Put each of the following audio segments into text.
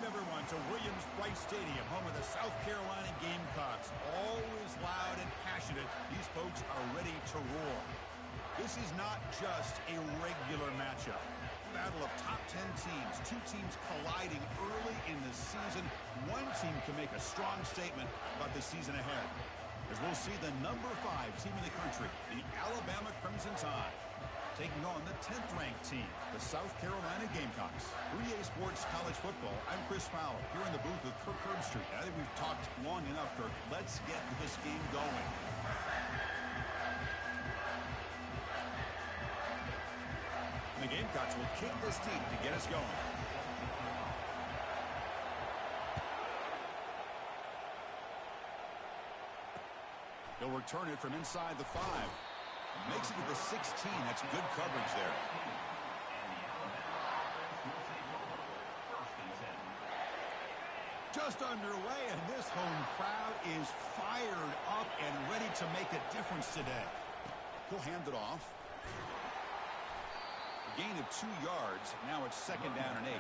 everyone, to Williams-Brice Stadium, home of the South Carolina Gamecocks. Always loud and passionate, these folks are ready to roar. This is not just a regular matchup. Battle of top 10 teams, two teams colliding early in the season. One team can make a strong statement about the season ahead, as we'll see the number 5 team in the country, the Alabama Crimson Tide, taking on the 10th-ranked team, the South Carolina Gamecocks. For EA Sports College Football, I'm Chris Fowler, here in the booth with Kirk Herbstreit. I think we've talked long enough, Kirk. Let's get this game going. The Gamecocks will kick this team to get us going. They'll return it from inside the 5. Makes it to the 16. That's good coverage there. Just underway, and this home crowd is fired up and ready to make a difference today. He'll hand it off. A gain of 2 yards. Now it's 2nd down and 8.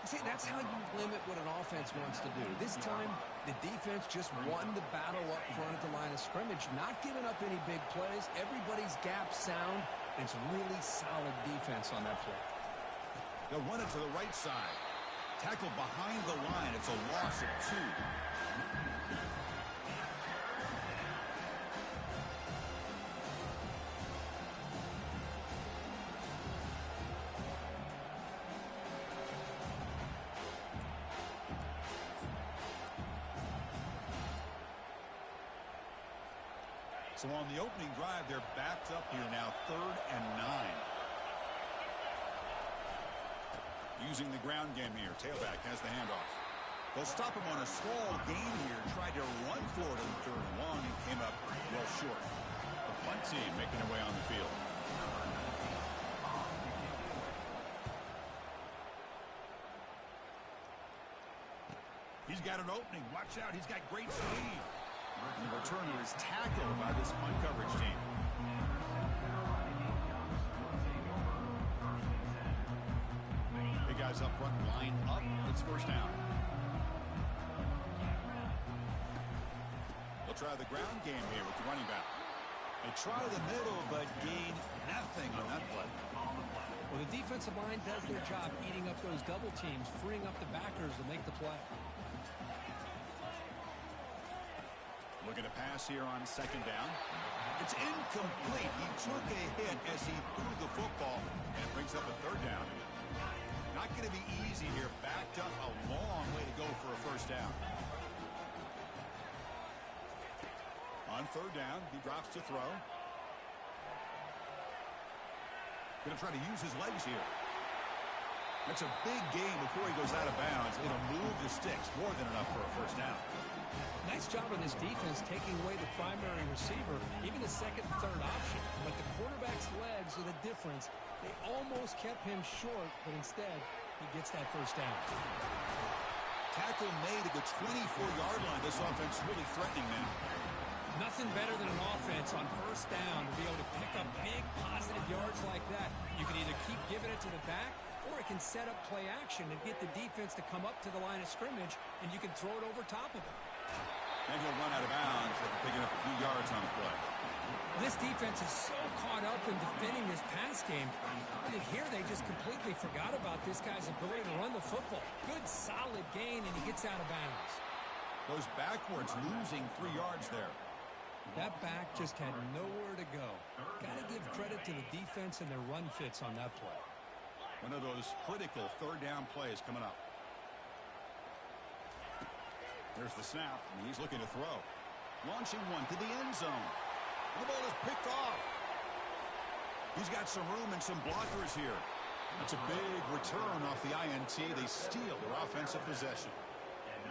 See, that's how you limit what an offense wants to do. This time, the defense just won the battle up front at the line of scrimmage, not giving up any big plays. Everybody's gap sound. It's really solid defense on that play. They'll run it to the right side. Tackle behind the line. It's a loss of 2. So on the opening drive, they're backed up here now, 3rd and 9. Using the ground game here. Tailback has the handoff. They'll stop him on a small gain here. Tried to run for it in 3rd and long and came up well short. The punt team making their way on the field. He's got an opening. Watch out. He's got great speed. And the returner is tackled by this punt coverage team. Big guys up front, line up. It's 1st down. They'll try the ground game here with the running back. They try the middle, but gain nothing on that play. Well, the defensive line does their job eating up those double teams, freeing up the backers to make the play. Looking to pass here on 2nd down. It's incomplete. He took a hit as he threw the football and brings up a 3rd down. Not going to be easy here. Backed up a long way to go for a 1st down. On 3rd down, he drops to throw. Going to try to use his legs here. That's a big gain before he goes out of bounds. It'll move the sticks. More than enough for a 1st down. Nice job on this defense taking away the primary receiver, even the 2nd and 3rd option. But the quarterback's legs are the difference. They almost kept him short, but instead, he gets that 1st down. Tackle made at the 24-yard line. This offense really threatening now. Nothing better than an offense on 1st down to be able to pick up big positive yards like that. You can either keep giving it to the back, or it can set up play action and get the defense to come up to the line of scrimmage, and you can throw it over top of it. And he'll run out of bounds after picking up a few yards on the play. This defense is so caught up in defending this pass game. I think here they just completely forgot about this guy's ability to run the football. Good, solid gain, and he gets out of bounds. Goes backwards, losing 3 yards there. That back just had nowhere to go. Got to give credit to the defense and their run fits on that play. One of those critical 3rd down plays coming up. There's the snap, and he's looking to throw. Launching one to the end zone. The ball is picked off. He's got some room and some blockers here. That's a big return off the INT. They steal their offensive possession.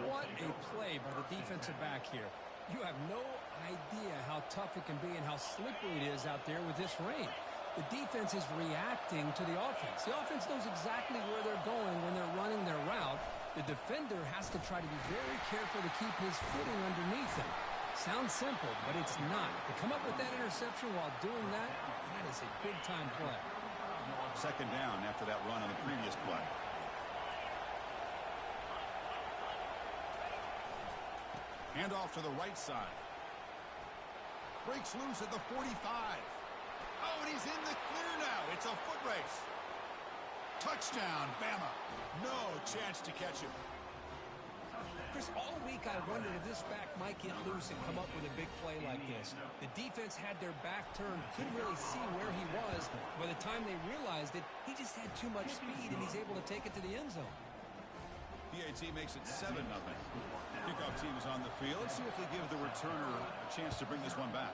What a play by the defensive back here. You have no idea how tough it can be and how slippery it is out there with this rain. The defense is reacting to the offense. The offense knows exactly where they're going when they're running their route. The defender has to try to be very careful to keep his footing underneath him. Sounds simple, but it's not. To come up with that interception while doing that, that is a big-time play. 2nd down after that run on the previous play. Hand off to the right side. Breaks loose at the 45. Oh, and he's in the clear now. It's a foot race. Touchdown, Bama. No chance to catch him. Chris, all week I wondered if this back might get loose and come up with a big play like this. The defense had their back turned, couldn't really see where he was. By the time they realized it, he just had too much speed, and he's able to take it to the end zone. PAT makes it 7-0. Kickoff team is on the field. Let's see if they give the returner a chance to bring this one back.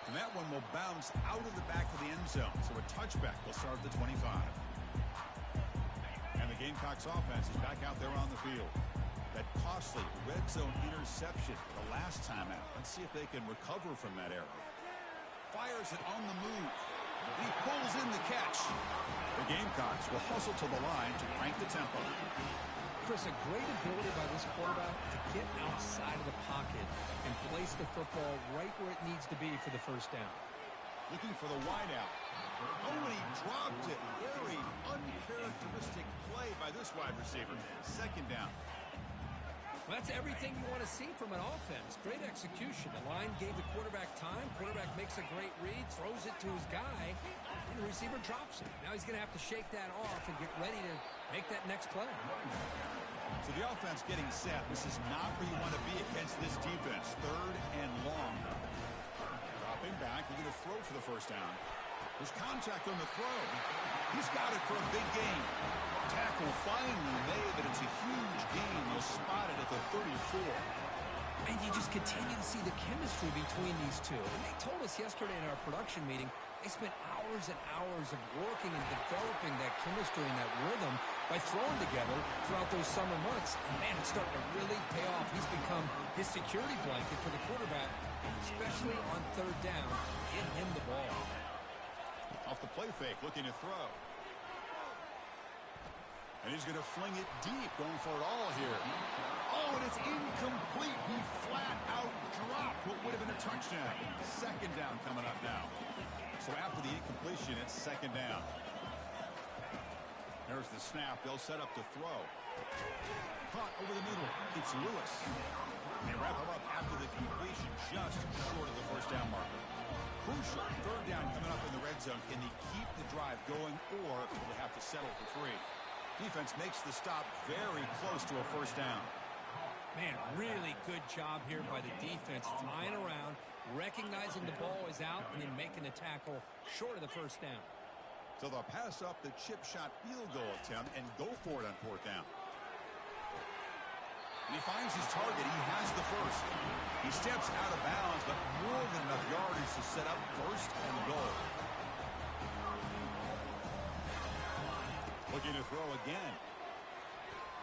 And that one will bounce out of the back of the end zone. So a touchback will start at the 25. And the Gamecocks offense is back out there on the field. That costly red zone interception the last time out. Let's see if they can recover from that error. Fires it on the move. He pulls in the catch. The Gamecocks will hustle to the line to crank the tempo. Chris, a great ability by this quarterback to get outside of the pocket and place the football right where it needs to be for the first down. Looking for the wideout. Oh, and he dropped it. Very uncharacteristic play by this wide receiver. Second down. Well, that's everything you want to see from an offense. Great execution. The line gave the quarterback time. Quarterback makes a great read, throws it to his guy, and the receiver drops it. Now he's going to have to shake that off and get ready to make that next play. So the offense getting set. This is not where you want to be against this defense. Third and long. Dropping back. Looking to throw for the first down. There's contact on the throw. He's got it for a big gain. Tackle finally made, but it's a huge gain. They'll spot it at the 34. And you just continue to see the chemistry between these two. And they told us yesterday in our production meeting, they spent hours and hours of working and developing that chemistry and that rhythm by throwing together throughout those summer months. And, man, it's starting to really pay off. He's become his security blanket for the quarterback, especially on third down, getting him the ball. Off the play fake, looking to throw. And he's going to fling it deep, going for it all here. Oh, and it's incomplete. He flat out dropped what would have been a touchdown. Second down coming up now. So after the incompletion, it's second down. There's the snap. They'll set up to throw. Caught over the middle. It's Lewis. They wrap him up after the completion, just short of the first down marker. Crucial third down coming up in the red zone. Can they keep the drive going, or will they have to settle for 3? Defense makes the stop very close to a first down. Man, really good job here by the defense, flying around, recognizing the ball is out, and then making the tackle short of the first down. So they'll pass up the chip shot field goal attempt and go for it on fourth down. And he finds his target. He has the first. He steps out of bounds, but more than enough yardage to set up first and goal. Looking to throw again.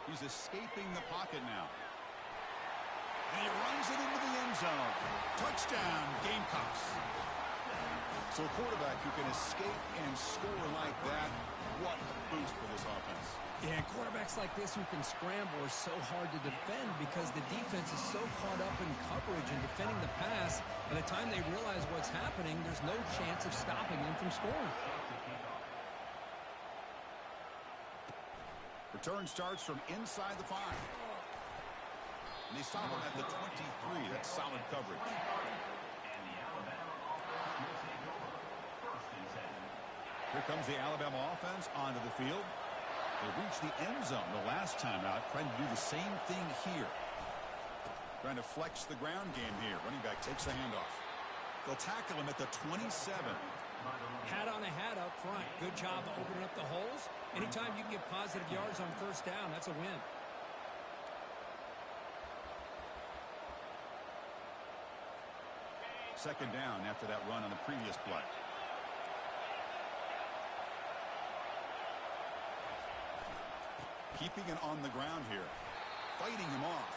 He's escaping the pocket now. And he runs it into the end zone. Touchdown, Gamecocks. So a quarterback who can escape and score like that, what a boost for this offense. Yeah, quarterbacks like this who can scramble are so hard to defend because the defense is so caught up in coverage and defending the pass. By the time they realize what's happening, there's no chance of stopping them from scoring. Return starts from inside the 5. And they stop him at the 23. That's solid coverage. Here comes the Alabama offense onto the field. They reached the end zone the last time out, trying to do the same thing here. Trying to flex the ground game here. Running back takes the handoff. They'll tackle him at the 27. Hat on a hat up front. Good job of opening up the holes. Anytime you can get positive yards on first down, that's a win. Second down after that run on the previous play. Keeping it on the ground here. Fighting him off.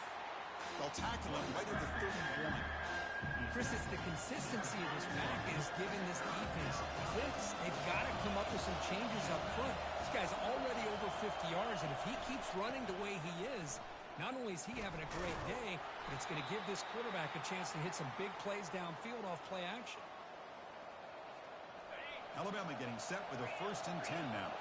They'll tackle him right at the 31. Chris, it's the consistency of this back is giving this defense fits. They've got to come up with some changes up front. This guy's already over 50 yards, and if he keeps running the way he is, not only is he having a great day, but it's going to give this quarterback a chance to hit some big plays downfield off play action. Alabama getting set with a 1st and 10 now.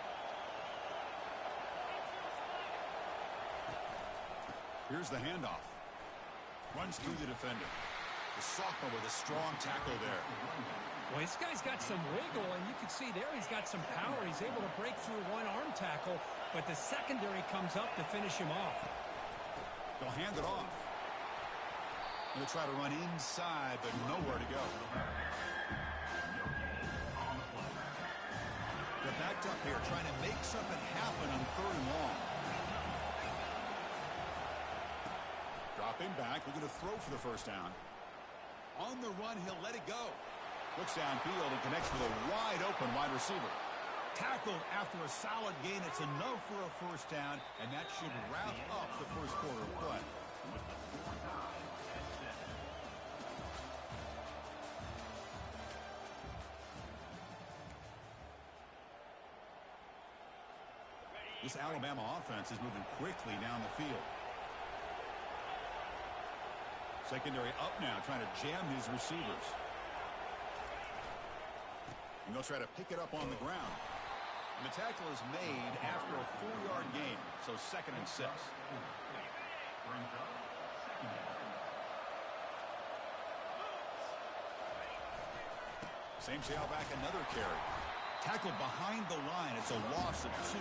Here's the handoff. Runs through the defender. The sophomore with a strong tackle there. Well, this guy's got some wiggle, and you can see there he's got some power. He's able to break through one arm tackle, but the secondary comes up to finish him off. They'll hand it off. They'll try to run inside, but nowhere to go. They're backed up here, trying to make something happen on 3rd and long. Dropping back, looking to throw for the first down. On the run, he'll let it go. Looks downfield and connects with a wide-open wide receiver. Tackled after a solid gain. It's enough for a first down, and that should wrap up the first quarter of play. This Alabama offense is moving quickly down the field. Secondary up now, trying to jam his receivers. And they'll try to pick it up on the ground. And the tackle is made after a 4-yard gain, so 2nd and 6. Same tailback, another carry. Tackled behind the line. It's a loss of 2.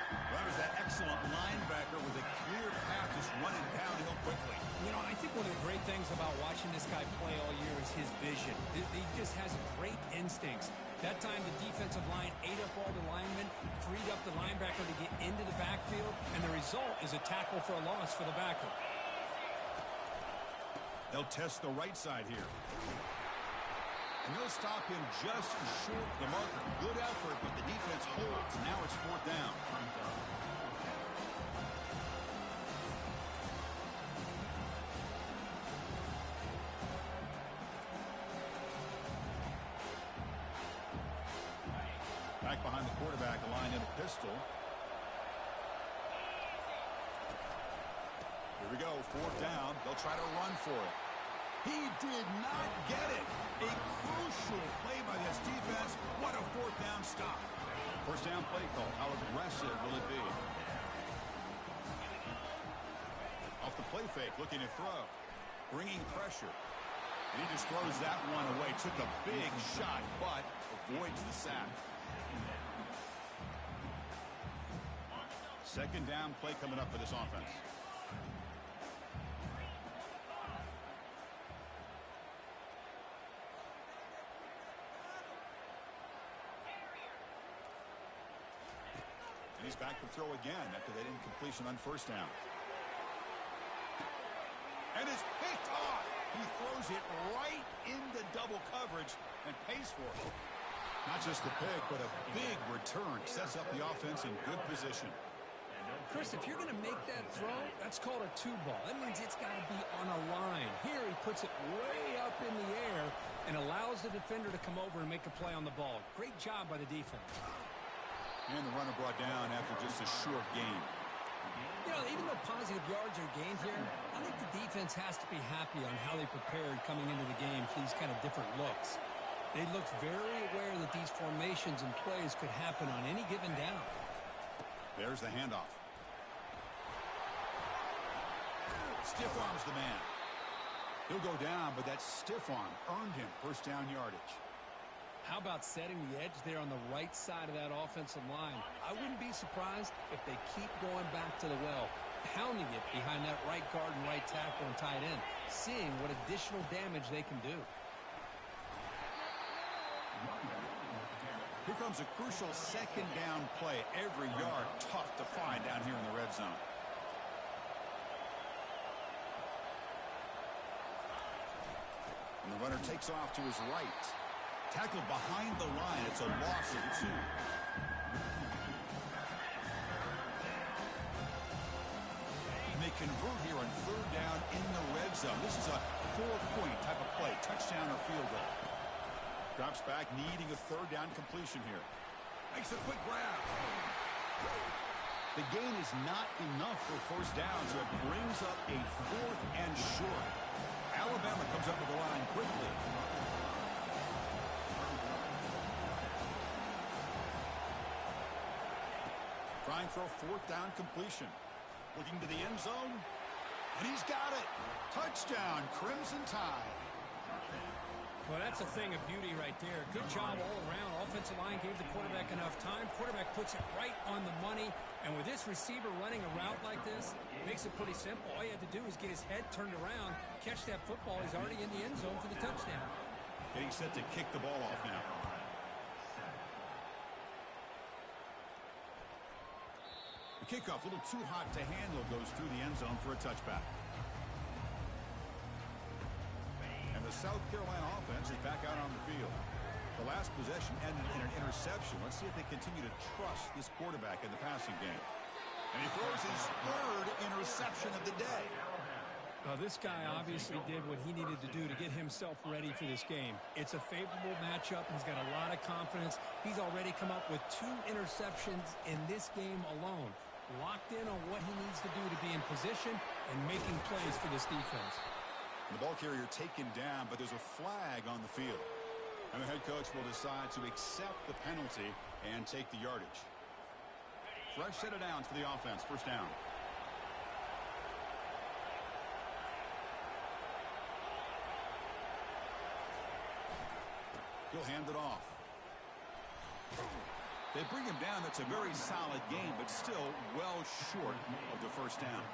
Well, there's that excellent linebacker with a clear path just running downhill quickly. You know, I think one of the great things about watching this guy play all year is his vision. He just has great instincts. That time the defensive line ate up all the linemen, freed up the linebacker to get into the backfield, and the result is a tackle for a loss for the backer. They'll test the right side here. And they'll stop him just short of the marker. Good effort, but the defense holds. Now it's 4th down. Back behind the quarterback, aligned in a pistol. Here we go, 4th down. They'll try to run for it. He did not get it. A crucial play by this defense. What a 4th down stop. First down play call. How aggressive will it be? Off the play fake, looking to throw. Bringing pressure. And he just throws that one away. Took a big shot, but avoids the sack. 2nd down play coming up for this offense. He's back to throw again after that incompletion on 1st down. And it's picked off. He throws it right into double coverage and pays for it. Not just the pick, but a big return. Sets up the offense in good position. Chris, if you're going to make that throw, that's called a 2-ball. That means it's got to be on a line. Here he puts it way up in the air and allows the defender to come over and make a play on the ball. Great job by the defense. And the runner brought down after just a short gain. You know, even though positive yards are gained here, I think the defense has to be happy on how they prepared coming into the game for these kind of different looks. They looked very aware that these formations and plays could happen on any given down. There's the handoff. Stiff arms the man. He'll go down, but that stiff arm earned him first down yardage. How about setting the edge there on the right side of that offensive line? I wouldn't be surprised if they keep going back to the well, pounding it behind that right guard and right tackle and tight end, seeing what additional damage they can do. Here comes a crucial 2nd down play. Every yard tough to find down here in the red zone. And the runner takes off to his right. Tackled behind the line. It's a loss of 2. And they convert here on 3rd down in the red zone. This is a 4-point type of play. Touchdown or field goal. Drops back, needing a 3rd down completion here. Makes a quick grab. The gain is not enough for first down, so it brings up a 4th and short. Alabama comes up with the line quickly. Trying for a 4th down completion. Looking to the end zone. And he's got it. Touchdown, Crimson Tide. Well, that's a thing of beauty right there. Good job all around. Offensive line gave the quarterback enough time. Quarterback puts it right on the money. And with this receiver running a route like this, it makes it pretty simple. All you have to do is get his head turned around, catch that football. He's already in the end zone for the touchdown. Getting set to kick the ball off now. The kickoff, a little too hot to handle, goes through the end zone for a touchback. And the South Carolina offense is back out on the field. The last possession ended in an interception. Let's see if they continue to trust this quarterback in the passing game. And he throws his third interception of the day. This guy obviously did what he needed to do to get himself ready for this game. It's a favorable matchup. He's got a lot of confidence. He's already come up with 2 interceptions in this game alone. Locked in on what he needs to do to be in position and making plays for this defense. The ball carrier taken down, but there's a flag on the field. And the head coach will decide to accept the penalty and take the yardage. Fresh set of downs for the offense. First down. He'll hand it off. They bring him down. That's a very solid game, but still well short of the first down.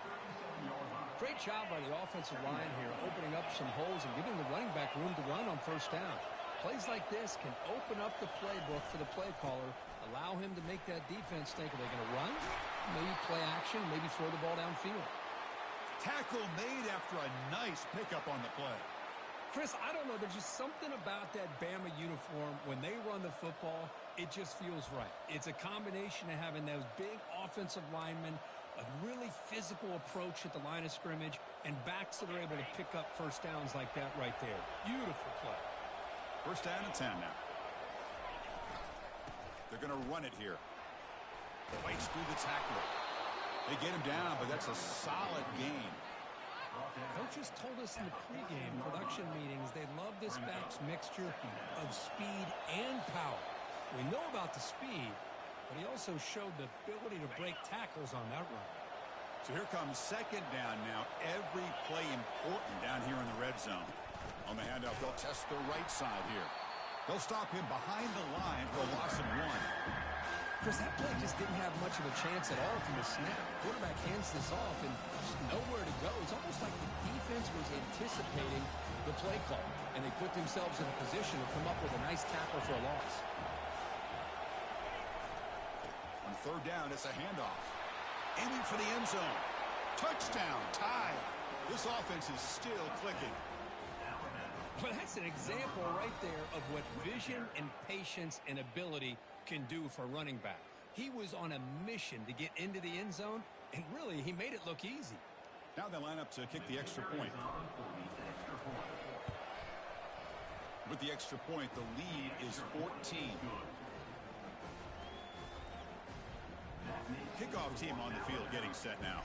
Great job by the offensive line here, opening up some holes and giving the running back room to run on first down. Plays like this can open up the playbook for the play caller, allow him to make that defense think, are they going to run? Maybe play action, maybe throw the ball downfield. Tackle made after a nice pickup on the play. Chris, I don't know. There's just something about that Bama uniform. When they run the football, it just feels right. It's a combination of having those big offensive linemen, a really physical approach at the line of scrimmage, and backs that are able to pick up first downs like that right there. Beautiful play. First down and 10 now. They're going to run it here. Fights through the tackler. They get him down, but that's a solid gain. Coaches told us in the pregame production meetings they love this back's mixture of speed and power. We know about the speed, but he also showed the ability to break tackles on that run. So here comes second down now. Every play important down here in the red zone. On the handoff, they'll test the right side here. They'll stop him behind the line for a loss of 1. Chris, that play just didn't have much of a chance at all from the snap. Quarterback hands this off and just nowhere to go. It's almost like the defense was anticipating the play call, and they put themselves in a position to come up with a nice tackle for a loss. On third down, it's a handoff. Aiming for the end zone. Touchdown, Tide. This offense is still clicking. Well, that's an example right there of what vision and patience and ability can do for running back. He was on a mission to get into the end zone, and really, he made it look easy. Now they line up to kick the extra point. With the extra point, the lead is 14. Kickoff team on the field getting set now.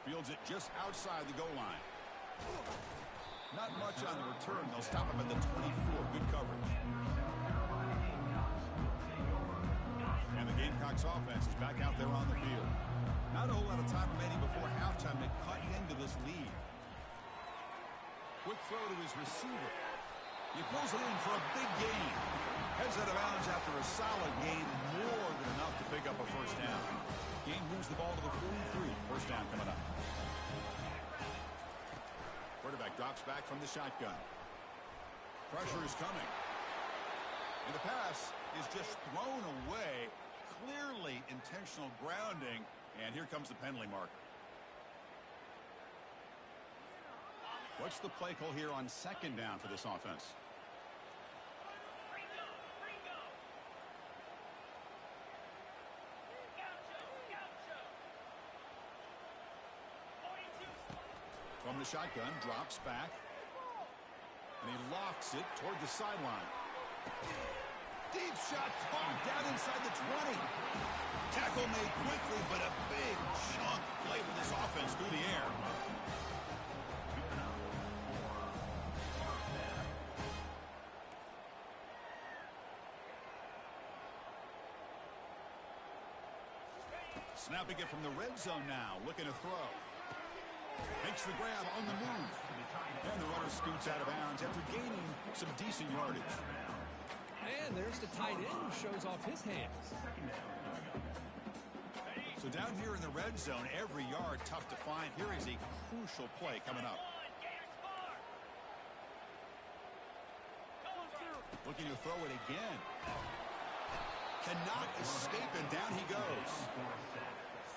Fields it just outside the goal line. Not much on the return. They'll stop him at the 24. Good coverage. And the Gamecocks offense is back out there on the field. Not a whole lot of time remaining before halftime to cut into this lead. Quick throw to his receiver. He pulls it in for a big gain. Heads out of bounds after a solid gain, more than enough to pick up a first down. Game moves the ball to the 43. First down coming up. Quarterback drops back from the shotgun. Pressure is coming. And the pass is just thrown away. Clearly intentional grounding. And here comes the penalty marker. What's the play call here on second down for this offense? From the shotgun, drops back. And he lofts it toward the sideline. Deep shot caught down inside the 20. Tackle made quickly, but a big chunk play for this offense through the air. Snapping it from the red zone now. Looking to throw. Makes the grab on the move. And the runner scoots out of bounds after gaining some decent yardage. And there's the tight end who shows off his hands. So down here in the red zone, every yard tough to find. Here is a crucial play coming up. Looking to throw it again. Cannot escape, and down he goes.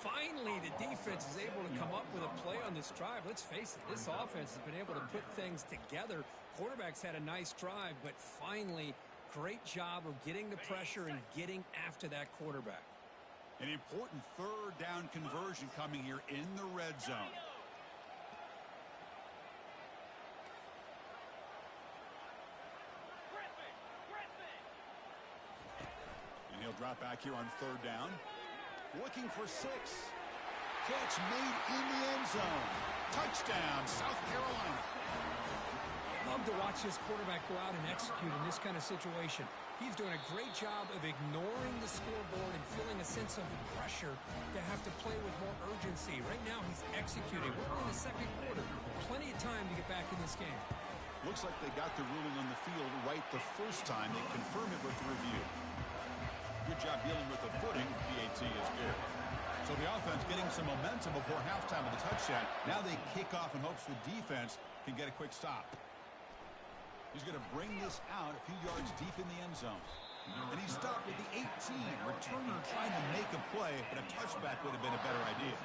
Finally, the defense is able to come up with a play on this drive. Let's face it, this offense has been able to put things together. Quarterback's had a nice drive, but finally, great job of getting the pressure and getting after that quarterback. An important third down conversion coming here in the red zone. And he'll drop back here on third down. Looking for 6. Catch made in the end zone. Touchdown, South Carolina. Love to watch this quarterback go out and execute in this kind of situation. He's doing a great job of ignoring the scoreboard and feeling a sense of pressure to have to play with more urgency. Right now, he's executing. We're in the second quarter. Plenty of time to get back in this game. Looks like they got the ruling on the field right the first time. They confirm it with the review. Good job dealing with the footing. PAT is good. So the offense getting some momentum before halftime of the touchdown. Now they kick off in hopes the defense can get a quick stop. He's going to bring this out a few yards deep in the end zone. And he stopped at the 18. Returner trying to make a play, but a touchback would have been a better idea.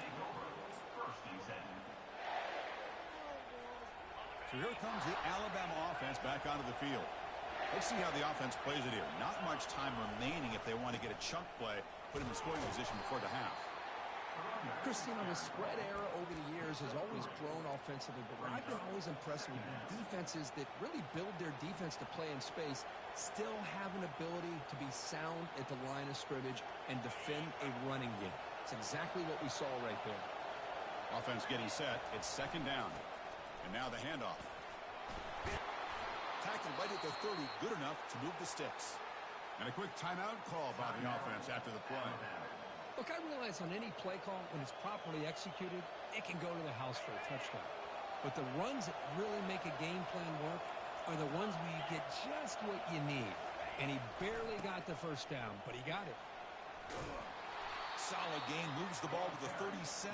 So here comes the Alabama offense back onto the field. Let's see how the offense plays it here. Not much time remaining if they want to get a chunk play, put him in scoring position before the half. Christina, the spread era over the years has always grown offensively, but what I've been always impressed with defenses that really build their defense to play in space still have an ability to be sound at the line of scrimmage and defend a running game. It's exactly what we saw right there. Offense getting set. It's second down. And now the handoff. Tackled right at the 30. Good enough to move the sticks. And a quick timeout call by the offense after the play. Look, I realize on any play call, when it's properly executed, it can go to the house for a touchdown. But the runs that really make a game plan work are the ones where you get just what you need. And he barely got the first down, but he got it. Solid gain, moves the ball to the 37.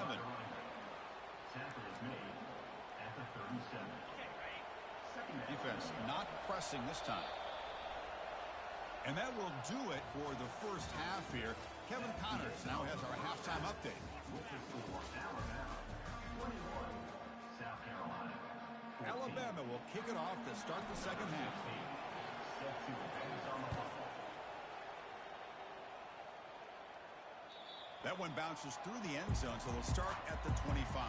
Defense not pressing this time. And that will do it for the first half here. Kevin Connors now has our halftime update. Alabama will kick it off to start the second half. That one bounces through the end zone, so they'll start at the 25.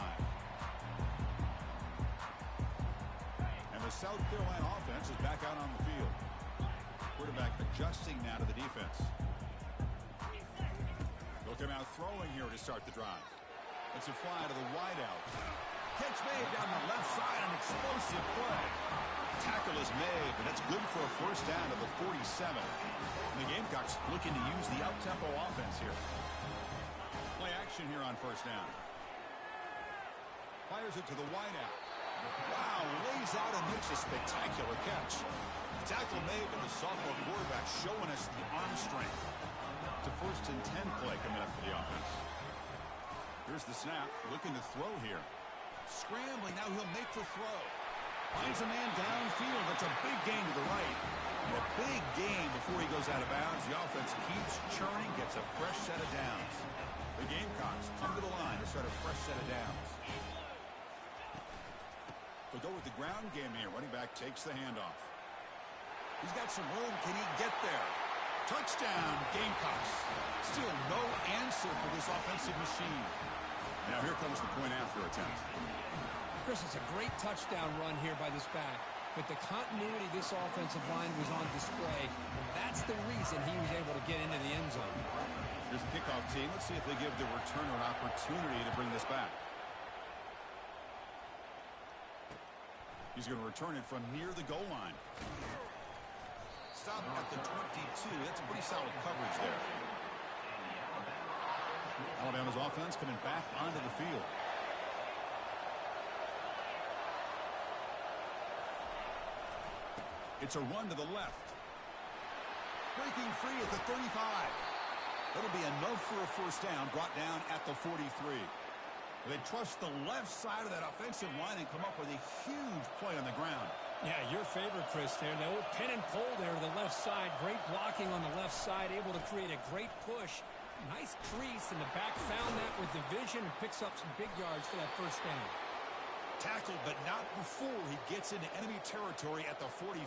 And the South Carolina offense is back out on the field. Quarterback adjusting now to the defense. They'll come out throwing here to start the drive. It's a fly to the wideout. Catch made down the left side, an explosive play. Tackle is made, but that's good for a first down to the 47. And the Gamecocks looking to use the up-tempo offense here. Play action here on first down. Fires it to the wideout. Wow, lays out and makes a spectacular catch. Tackle made, but the sophomore quarterback showing us the arm strength. It's a 1st and 10 play coming up for the offense. Here's the snap, looking to throw here. Scrambling, now he'll make the throw. Finds a man downfield. That's a big gain to the right. And a big gain before he goes out of bounds. The offense keeps churning, gets a fresh set of downs. The Gamecocks come to the line to start a fresh set of downs. They'll go with the ground game here. Running back takes the handoff. He's got some room. Can he get there? Touchdown, Gamecocks. Still no answer for this offensive machine. Now here comes the point after attempt. Chris, it's a great touchdown run here by this back, but the continuity of this offensive line was on display, and that's the reason he was able to get into the end zone. Here's the kickoff team. Let's see if they give the returner an opportunity to bring this back. He's going to return it from near the goal line. Stop at the 22. That's a pretty solid coverage there. Alabama's offense coming back onto the field. It's a run to the left. Breaking free at the 35. That'll be enough for a first down, brought down at the 43. They trust the left side of that offensive line and come up with a huge play on the ground. Yeah, your favorite, Chris, there. The old pin and pull there to the left side. Great blocking on the left side, able to create a great push. Nice crease, and the back found that with the vision and picks up some big yards for that first down. Tackled, but not before he gets into enemy territory at the 45.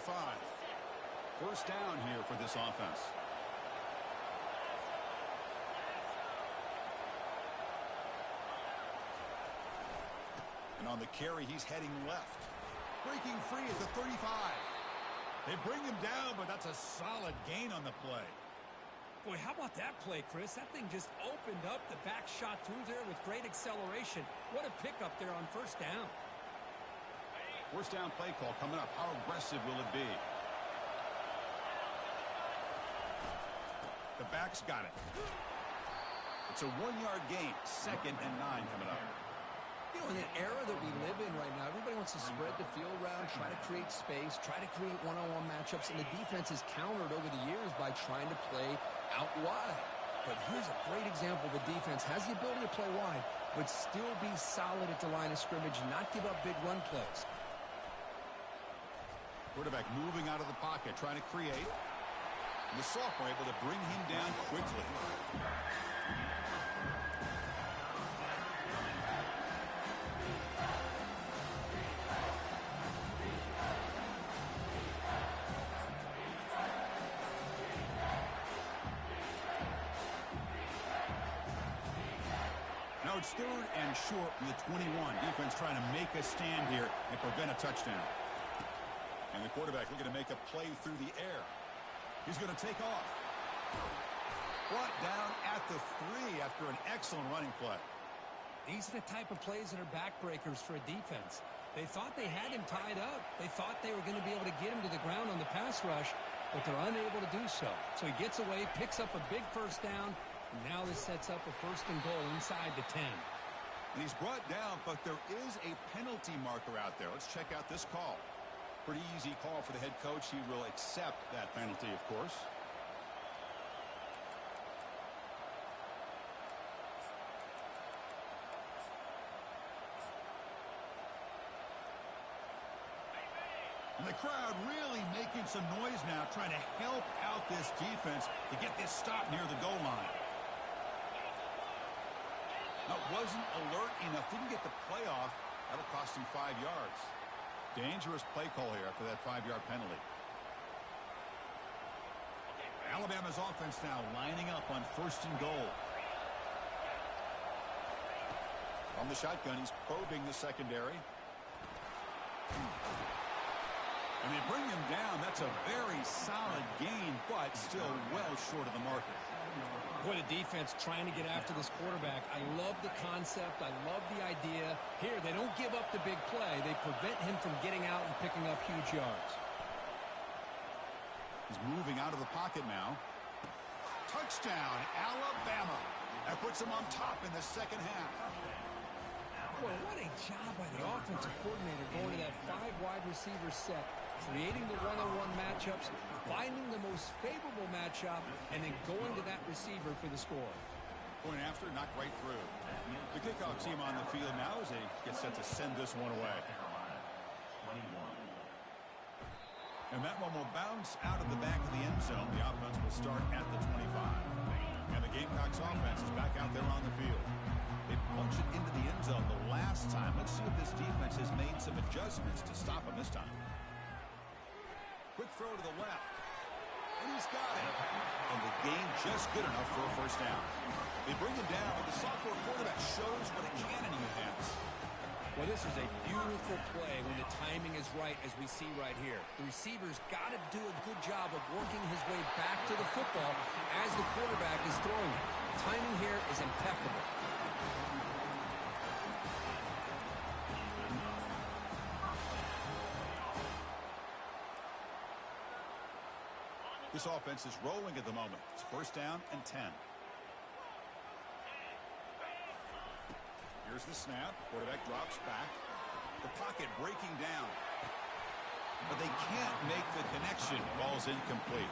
First down here for this offense. And on the carry, he's heading left. Breaking free at the 35. They bring him down, but that's a solid gain on the play. Boy, how about that play, Chris? That thing just opened up. The back shot through there with great acceleration. What a pickup there on first down. First down play call coming up. How aggressive will it be? The back's got it. It's a 1-yard gain. 2nd and 9 coming up. You know, in an era that we live in right now, everybody wants to spread the field around, try to create space, try to create one-on-one matchups, and the defense has countered over the years by trying to play out wide. But here's a great example. The defense has the ability to play wide, but still be solid at the line of scrimmage and not give up big run plays. Quarterback moving out of the pocket, trying to create. And the sophomore able to bring him down quickly. Now it's 3rd and short from the 21. Defense trying to make a stand here and prevent a touchdown. And the quarterback looking to make a play through the air. He's going to take off. Brought down at the 3 after an excellent running play. These are the type of plays that are backbreakers for a defense. They thought they had him tied up. They thought they were going to be able to get him to the ground on the pass rush, but they're unable to do so. So he gets away, picks up a big first down, and now this sets up a 1st and goal inside the 10. And he's brought down, but there is a penalty marker out there. Let's check out this call. Pretty easy call for the head coach. He will accept that penalty, of course. And the crowd really making some noise now, trying to help out this defense to get this stop near the goal line. Now, wasn't alert enough, didn't get the play off. That'll cost him 5 yards. Dangerous play call here after that 5-yard penalty. Alabama's offense now lining up on 1st and goal. From the shotgun, he's probing the secondary. And they bring him down. That's a very solid gain, but still well short of the marker. What a defense trying to get after this quarterback. I love the concept. I love the idea. Here, they don't give up the big play. They prevent him from getting out and picking up huge yards. He's moving out of the pocket now. Touchdown, Alabama. That puts them on top in the 2nd half. Well, what a job by the offensive coordinator going to that 5 wide receiver set, creating the one-on-one matchups, finding the most favorable matchup, and then going to that receiver for the score. Point after, knocked right through. The kickoff team on the field now as they get set to send this one away. And that one will bounce out of the back of the end zone. The offense will start at the 25. And the Gamecocks offense is back out there on the field. They punched it into the end zone the last time. Let's see if this defense has made some adjustments to stop him this time. Quick throw to the left. And he's got it. And the gain just good enough for a first down. They bring him down, but the sophomore quarterback shows what a cannon he has. Well, this is a beautiful play when the timing is right, as we see right here. The receiver's got to do a good job of working his way back to the football as the quarterback is throwing it. Timing here is impeccable. This offense is rolling at the moment. It's 1st down and 10. Here's the snap. Quarterback drops back. The pocket breaking down. But they can't make the connection. Ball's incomplete.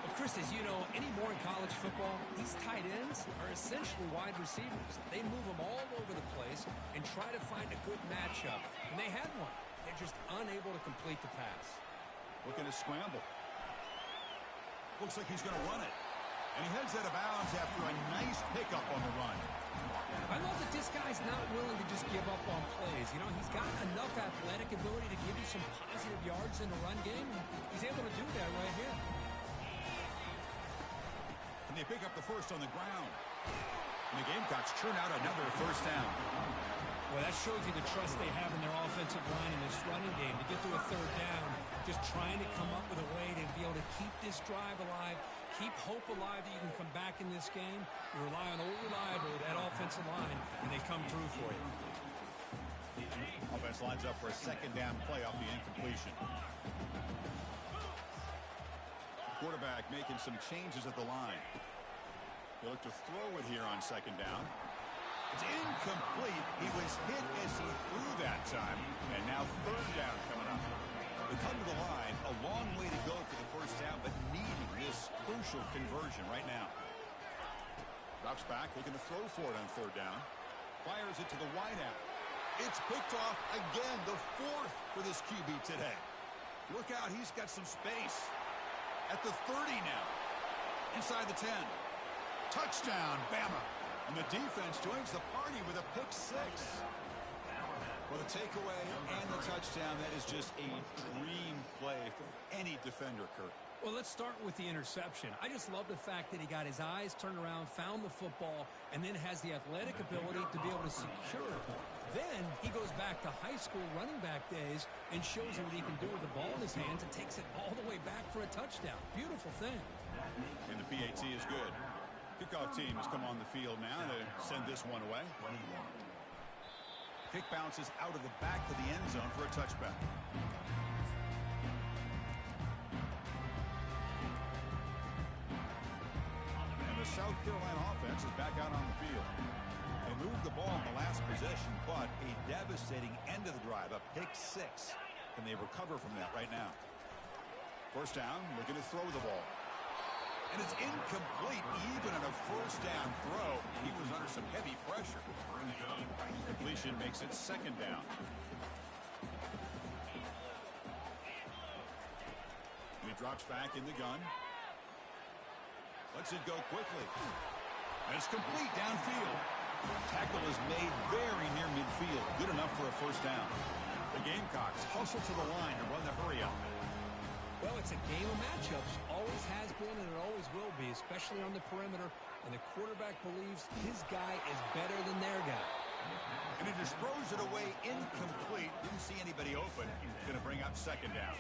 Well, Chris, as you know, anymore in college football, these tight ends are essentially wide receivers. They move them all over the place and try to find a good matchup. And they had one. They're just unable to complete the pass. Looking to scramble. Looks like he's going to run it. And he heads out of bounds after a nice pickup on the run. I love that this guy's not willing to just give up on plays. You know, he's got enough athletic ability to give you some positive yards in the run game. He's able to do that right here. And they pick up the first on the ground. And the Gamecocks churn out another first down. Well, that shows you the trust they have in their offensive line in this running game. To get to a third down, just trying to come up with a way to be able to keep this drive alive, keep hope alive that you can come back in this game. You rely on old reliable, that offensive line, and they come through for you. Offense lines up for a second down play off the incompletion. Quarterback making some changes at the line. They look to throw it here on second down. It's incomplete. He was hit as he threw that time. And now third down coming up. They come to the line. A long way to go for the first down, but needing this crucial conversion right now. Drops back, looking to throw for it on third down. Fires it to the wideout. It's picked off again, the fourth for this QB today. Look out, he's got some space. At the 30 now. Inside the 10. Touchdown, Bama. And the defense joins the party with a pick six. Well, the takeaway and the touchdown, that is just a dream play for any defender, Kurt. Well, let's start with the interception. I just love the fact that he got his eyes turned around, found the football, and then has the athletic ability to be able to secure it. Then he goes back to high school running back days and shows you what he can do with the ball in his hands and takes it all the way back for a touchdown. Beautiful thing. And the PAT is good. Kickoff team has come on the field now to send this one away. Kick bounces out of the back of the end zone for a touchback. And the South Carolina offense is back out on the field. They moved the ball in the last possession, but a devastating end of the drive, a pick six. Can they recover from that right now? First down, looking to throw the ball. And it's incomplete even on a first down throw. He was under some heavy pressure. Completion makes it second down. He drops back in the gun. Lets it go quickly. And it's complete downfield. Tackle is made very near midfield. Good enough for a first down. The Gamecocks hustle to the line to run the hurry up. Well, it's a game of matchups. Always has been and it always will be, especially on the perimeter. And the quarterback believes his guy is better than their guy. And he just throws it away incomplete. Didn't see anybody open. He's going to bring up second down.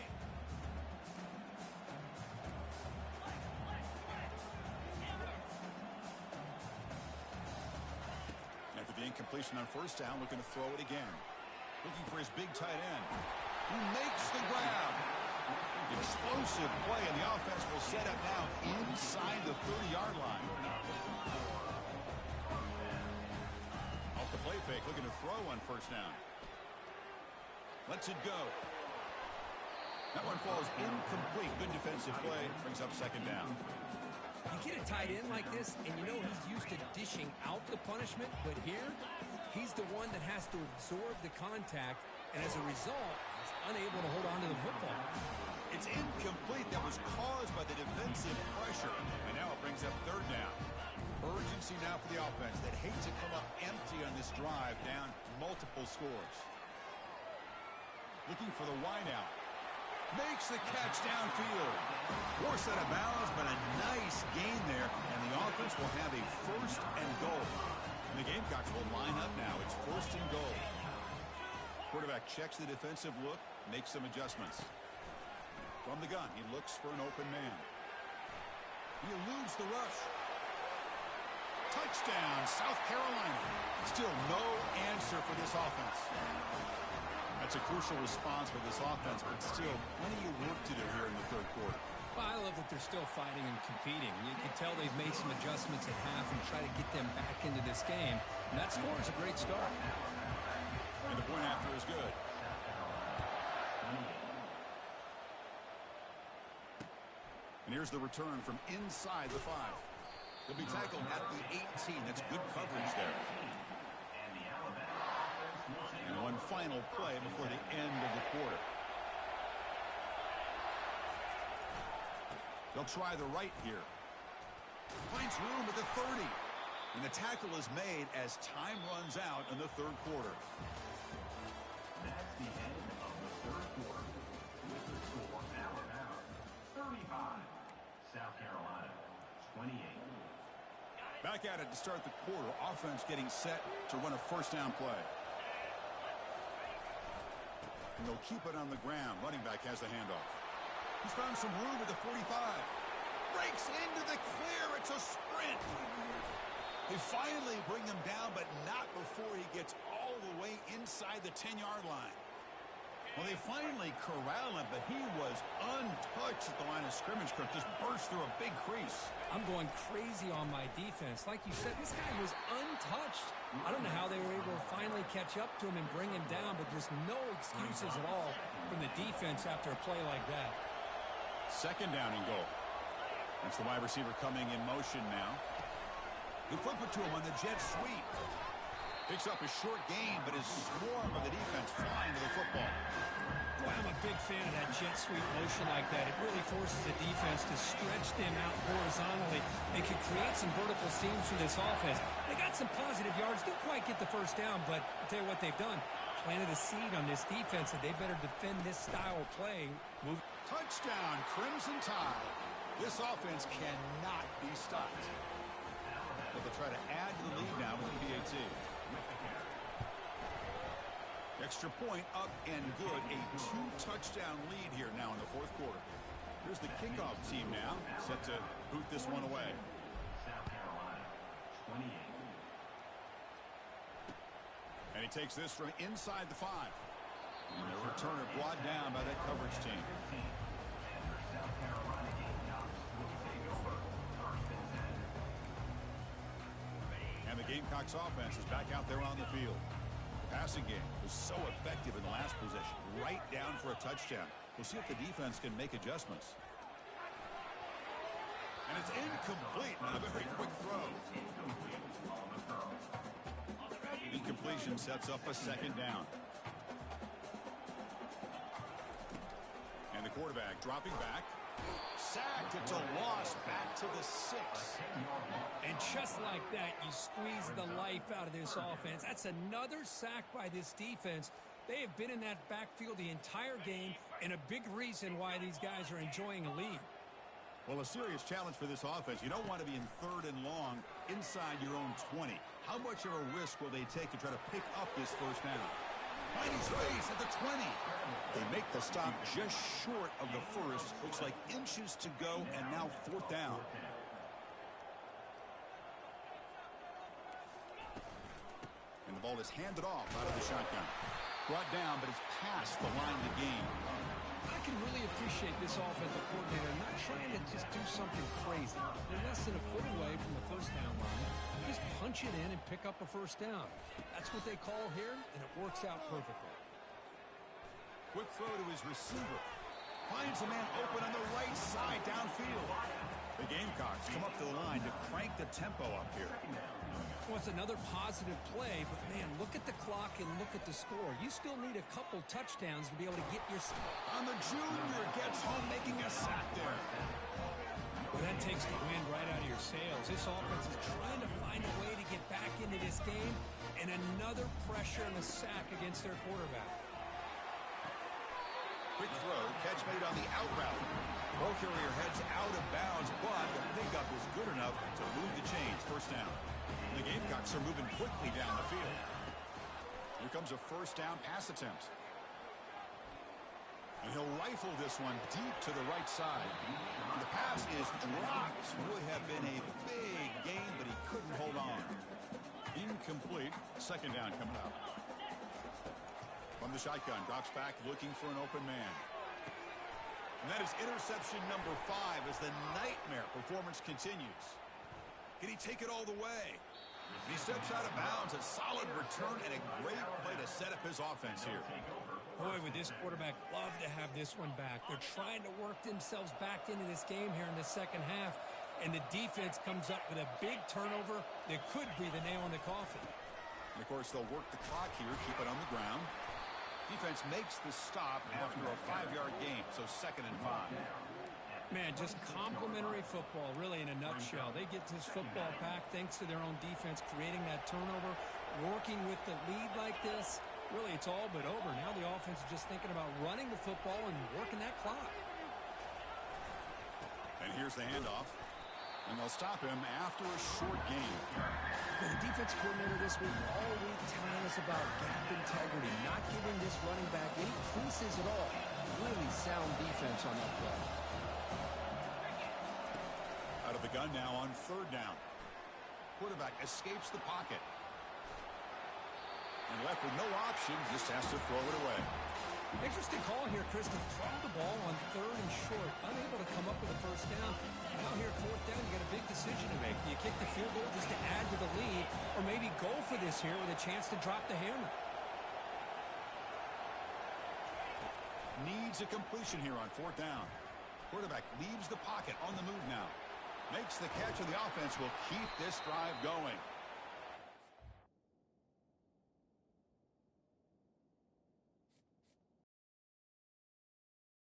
After the incompletion on first down, looking to throw it again. Looking for his big tight end. Who makes the grab. Explosive play, and the offense will set up now inside the 30-yard line. Off the play fake, looking to throw on first down. Lets it go. That one falls incomplete. Good defensive play. Brings up second down. You get a tight end like this, and you know he's used to dishing out the punishment, but here, he's the one that has to absorb the contact, and as a result, he's unable to hold on to the football. It's incomplete. That was caused by the defensive pressure. And now it brings up third down. Urgency now for the offense that hate to come up empty on this drive, down multiple scores. Looking for the wideout. Makes the catch downfield. Forced out of bounds, but a nice gain there. And the offense will have a first and goal. And the Gamecocks will line up now. It's first and goal. Quarterback checks the defensive look, makes some adjustments. From the gun, he looks for an open man. He eludes the rush. Touchdown, South Carolina. Still no answer for this offense. That's a crucial response for this offense, but still plenty of work to do here in the third quarter. Well, I love that they're still fighting and competing. You can tell they've made some adjustments at half and try to get them back into this game. And that score is a great start. And the point after is good. And here's the return from inside the 5. He'll be tackled at the 18. That's good coverage there. And one final play before the end of the quarter. They'll try the right here. Finds room at the 30. And the tackle is made as time runs out in the third quarter. That's the end of the third quarter. With the score Alabama 35, South Carolina 28. Back at it to start the quarter. Offense getting set to run a first down play. And they'll keep it on the ground. Running back has the handoff. He's found some room at the 45. Breaks into the clear. It's a sprint. They finally bring him down, but not before he gets all the way inside the 10-yard line. Well, they finally corral him, but he was untouched at the line of scrimmage. Kirk just burst through a big crease. I'm going crazy on my defense. Like you said, this guy was untouched. I don't know how they were able to finally catch up to him and bring him down, but there's no excuses at all from the defense after a play like that. Second down and goal. That's the wide receiver coming in motion now. They flip it to him on the jet sweep. Picks up a short gain, but his swarm of the defense flying to the football. Boy, I'm a big fan of that jet sweep motion like that. It really forces the defense to stretch them out horizontally and can create some vertical seams for this offense. They got some positive yards. Didn't quite get the first down, but I'll tell you what they've done. Planted a seed on this defense that they better defend this style of play. Touchdown, Crimson Tide. This offense cannot be stopped. But they'll try to add to the lead now with the PAT. Extra point up and good. A 2-touchdown lead here now in the fourth quarter. Here's the kickoff team now, set to boot this one away. South Carolina 28. And he takes this from inside the 5. And the returner brought down by that coverage team. South Carolina Gamecocks will take over first and 10. And the Gamecocks offense is back out there on the field. The passing game was so effective in the last possession, right down for a touchdown. We'll see if the defense can make adjustments. And it's incomplete on a very quick throw. Incompletion sets up a second down. And the quarterback dropping back. Sacked. It's a loss back to the 6. And just like that, you squeeze the life out of this offense. That's another sack by this defense. They have been in that backfield the entire game, and a big reason why these guys are enjoying a lead. Well, a serious challenge for this offense. You don't want to be in third and long inside your own 20. How much of a risk will they take to try to pick up this first down? Finds space at the 20. They make the stop just short of the first. Looks like inches to go, and now fourth down. And the ball is handed off out of the shotgun. Brought down, but it's past the line of the game. I can really appreciate this offensive coordinator not trying to just do something crazy. They're less than a foot away from the first down line. Just punch it in and pick up a first down. That's what they call here, and it works out perfectly. Quick throw to his receiver. Finds a man open on the right side downfield. The Gamecocks come up to the line to crank the tempo up here. Well, it's another positive play, but man, look at the clock and look at the score. You still need a couple touchdowns to be able to get your... On the junior, gets home making a sack there. Well, that takes the wind right out of your sails. This offense is trying to find a way to get back into this game, and another pressure and a sack against their quarterback. Quick throw, catch made on the out route. Ball carrier heads out of bounds, but the pickup is good enough to move the chains. First down. And the Gamecocks are moving quickly down the field. Here comes a first down pass attempt. And he'll rifle this one deep to the right side. And the pass is dropped. Would have been a big gain, but he couldn't hold on. Incomplete. Second down coming up. From the shotgun, drops back looking for an open man. And that is interception number 5 as the nightmare performance continues. Can he take it all the way? He steps out of bounds. A solid return and a great play to set up his offense here. Boy, would this quarterback love to have this one back. They're trying to work themselves back into this game here in the second half, and the defense comes up with a big turnover that could be the nail in the coffin. And, of course, they'll work the clock here, keep it on the ground. Defense makes the stop after a 5-yard gain, so 2nd and 5. Man, just complimentary football, really, in a nutshell. They get this football back thanks to their own defense, creating that turnover, working with the lead like this. Really, it's all but over. Now the offense is just thinking about running the football and working that clock. And here's the handoff. And they'll stop him after a short gain. The defense coordinator this week all week telling us about gap integrity, not giving this running back any creases at all. Really sound defense on that play. Out of the gun now on 3rd down. Quarterback escapes the pocket. And left with no option, just has to throw it away. Interesting call here, Chris, to throw the ball on 3rd and short. Unable to come up with a first down. Now here at 4th down, you got a big decision to make. Do you kick the field goal just to add to the lead, or maybe go for this here with a chance to drop the hammer? Needs a completion here on 4th down. Quarterback leaves the pocket on the move now. Makes the catch, and the offense will keep this drive going.